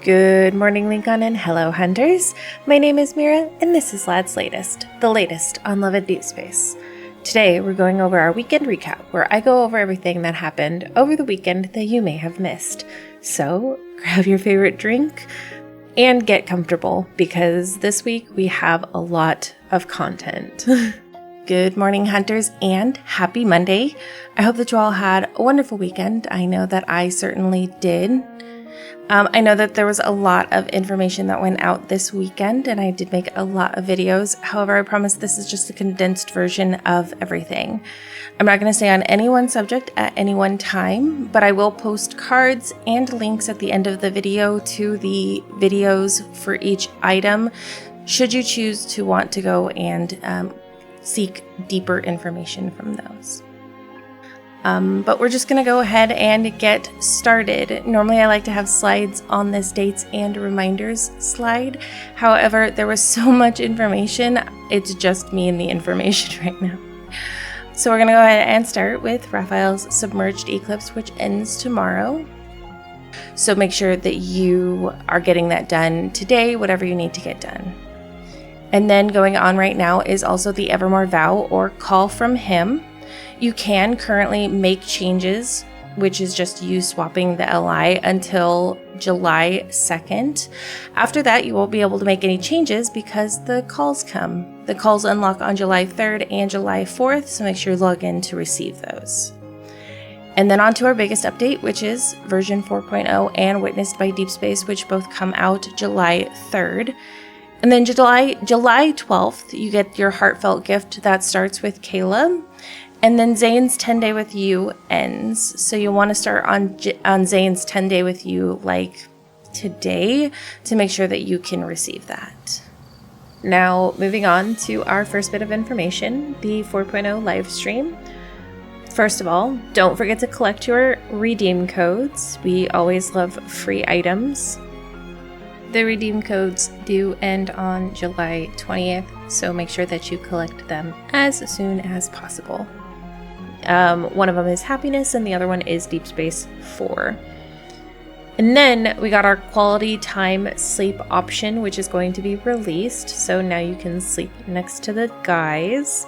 Good morning, Lincoln, and hello, hunters. My name is Mira, and this is Lad's Latest, the latest on Love at Deepspace. Today, we're going over our weekend recap, where I go over everything that happened over the weekend that you may have missed. So, grab your favorite drink and get comfortable, because this week we have a lot of content. Good morning, hunters, and happy Monday. I hope that you all had a wonderful weekend. I know that I certainly did. I know that there was a lot of information that went out this weekend, and I did make a lot of videos. However, I promise this is just a condensed version of everything. I'm not going to stay on any one subject at any one time, but I will post cards and links at the end of the video to the videos for each item, should you choose to want to go and seek deeper information from those. But we're just going to go ahead and get started. Normally I like to have slides on this dates and reminders slide. However, there was so much information, it's just me and the information right now. So we're going to go ahead and start with Raphael's submerged eclipse, which ends tomorrow. So make sure that you are getting that done today, whatever you need to get done. And then going on right now is also the Evermore Vow or Call from Him. You can currently make changes, which is just you swapping the LI until July 2nd. After that, you won't be able to make any changes because the calls come. The calls unlock on July 3rd and July 4th, so make sure you log in to receive those. And then on to our biggest update, which is version 4.0 and Witnessed by Deepspace, which both come out July 3rd. And then July 12th, you get your heartfelt gift that starts with Kayla. And then Zane's 10-day with you ends. So you'll want to start on Zane's 10-day with you like today to make sure that you can receive that. Now, moving on to our first bit of information, the 4.0 live stream. First of all, don't forget to collect your redeem codes. We always love free items. The redeem codes do end on July 20th, so make sure that you collect them as soon as possible. One of them is Happiness, and the other one is Deepspace 4. And then we got our quality time sleep option, which is going to be released, so now you can sleep next to the guys.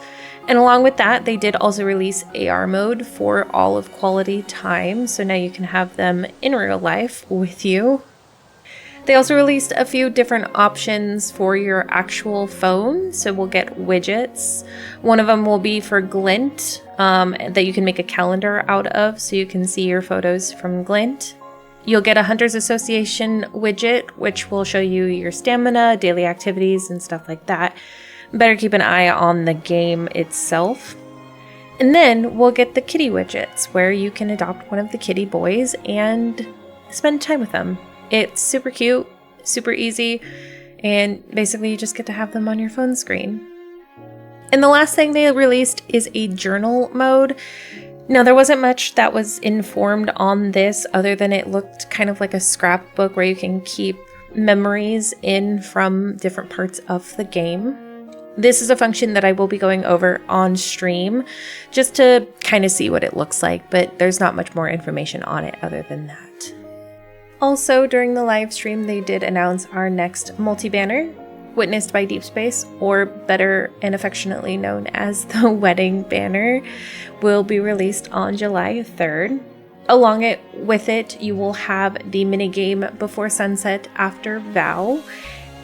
And along with that, they did also release AR mode for all of quality time, so now you can have them in real life with you. They also released a few different options for your actual phone, so we'll get widgets. One of them will be for Glint, that you can make a calendar out of, so you can see your photos from Glint. You'll get a Hunters Association widget, which will show you your stamina, daily activities, and stuff like that. Better keep an eye on the game itself. And then we'll get the kitty widgets, where you can adopt one of the kitty boys and spend time with them. It's super cute, super easy, and basically you just get to have them on your phone screen. And the last thing they released is a journal mode. Now, there wasn't much that was informed on this other than it looked kind of like a scrapbook where you can keep memories in from different parts of the game. This is a function that I will be going over on stream just to kind of see what it looks like, but there's not much more information on it other than that. Also, during the live stream, they did announce our next multi-banner, Witnessed by Deepspace, or better and affectionately known as the Wedding Banner, will be released on July 3rd. Along with it, you will have the minigame Before Sunset After Vow.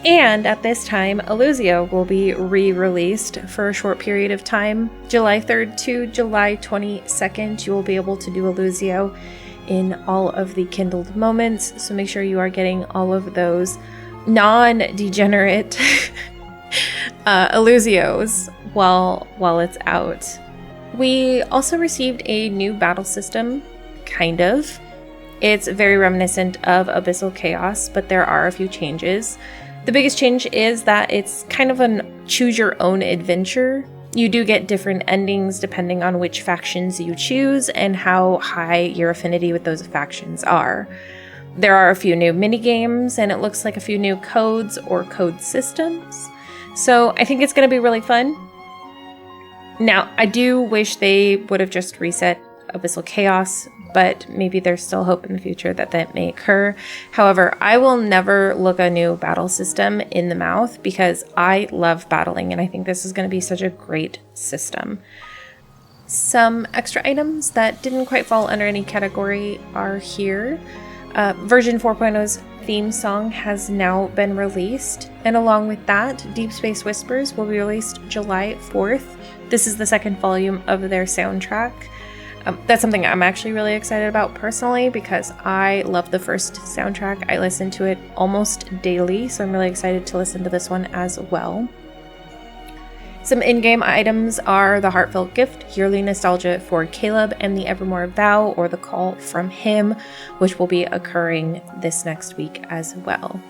And at this time, Illusio will be re-released for a short period of time. July 3rd to July 22nd, you will be able to do Illusio in all of the kindled moments, so make sure you are getting all of those non-degenerate Illusios while it's out. We also received a new battle system, kind of. It's very reminiscent of Abyssal Chaos, but there are a few changes. The biggest change is that it's kind of a choose-your-own adventure. You do get different endings depending on which factions you choose and how high your affinity with those factions are. There are a few new minigames, and it looks like a few new codes or code systems. So I think it's going to be really fun. Now, I do wish they would have just reset Abyssal Chaos, but maybe there's still hope in the future that that may occur. However, I will never look a new battle system in the mouth because I love battling and I think this is going to be such a great system. Some extra items that didn't quite fall under any category are here. Version 4.0's theme song has now been released, and along with that, Deepspace Whispers will be released July 4th. This is the second volume of their soundtrack. That's something I'm actually really excited about personally because I love the first soundtrack. I listen to it almost daily, so I'm really excited to listen to this one as well. Some in-game items are the Heartfelt Gift, Yearly Nostalgia for Caleb, and the Evermore Vow, or the Call from Him, which will be occurring this next week as well.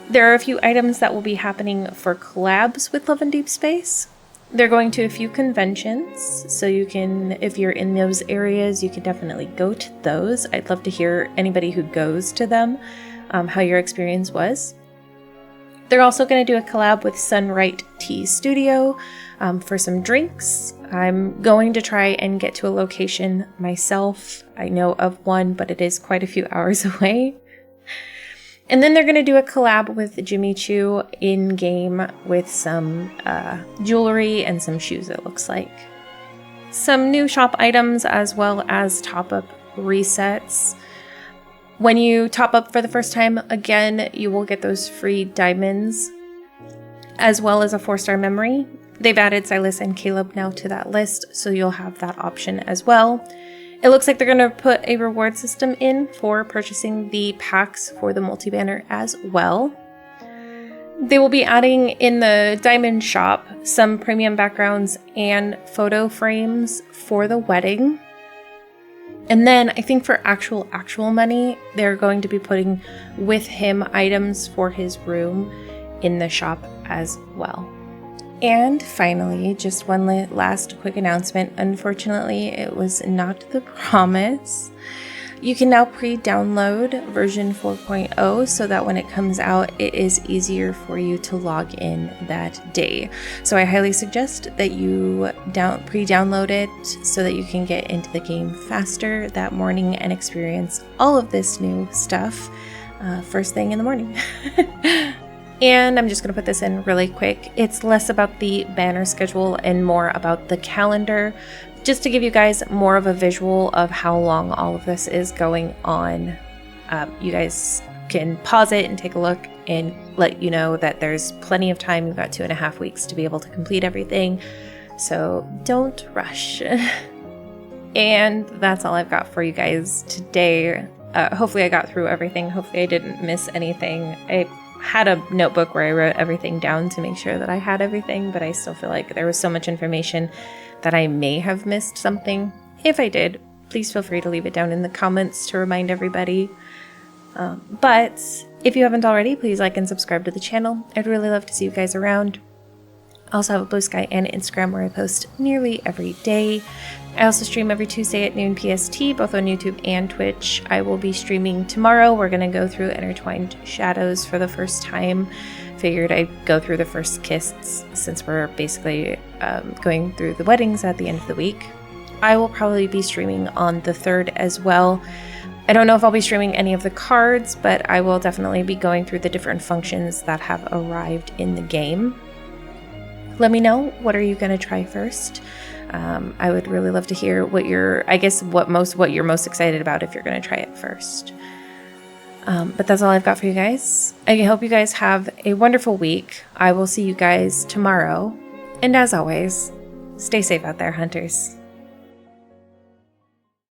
There are a few items that will be happening for collabs with Love and Deepspace. They're going to a few conventions, so you can, if you're in those areas, you can definitely go to those. I'd love to hear anybody who goes to them, how your experience was. They're also going to do a collab with Sunright Tea Studio for some drinks. I'm going to try and get to a location myself. I know of one, but it is quite a few hours away. And then they're going to do a collab with Jimmy Choo in-game with some jewelry and some shoes, it looks like. Some new shop items as well as top-up resets. When you top up for the first time, again, you will get those free diamonds, as well as a 4-star memory. They've added Silas and Caleb now to that list, so you'll have that option as well. It looks like they're going to put a reward system in for purchasing the packs for the multi-banner as well. They will be adding in the diamond shop some premium backgrounds and photo frames for the wedding. And then I think for actual money, they're going to be putting with him items for his room in the shop as well. And finally, just one last quick announcement. Unfortunately, it was not the promise. You can now pre-download version 4.0 so that when it comes out, it is easier for you to log in that day. So I highly suggest that you pre-download it so that you can get into the game faster that morning and experience all of this new stuff first thing in the morning. And I'm just going to put this in really quick. It's less about the banner schedule and more about the calendar, just to give you guys more of a visual of how long all of this is going on. You guys can pause it and take a look and let you know that there's plenty of time. You've got 2.5 weeks to be able to complete everything. So don't rush. And that's all I've got for you guys today. Hopefully I got through everything. Hopefully I didn't miss anything. I had a notebook where I wrote everything down to make sure that I had everything, but I still feel like there was so much information that I may have missed something. If I did, please feel free to leave it down in the comments to remind everybody. But if you haven't already, please like and subscribe to the channel. I'd really love to see you guys around. I also have a Blue Sky and Instagram where I post nearly every day. I also stream every Tuesday at noon PST, both on YouTube and Twitch. I will be streaming tomorrow. We're going to go through Intertwined Shadows for the first time. Figured I'd go through the first kiss since we're basically going through the weddings at the end of the week. I will probably be streaming on the 3rd as well. I don't know if I'll be streaming any of the cards, but I will definitely be going through the different functions that have arrived in the game. Let me know, what are you going to try first? I would really love to hear what you're most excited about if you're going to try it first. But that's all I've got for you guys. I hope you guys have a wonderful week. I will see you guys tomorrow. And as always, stay safe out there, hunters.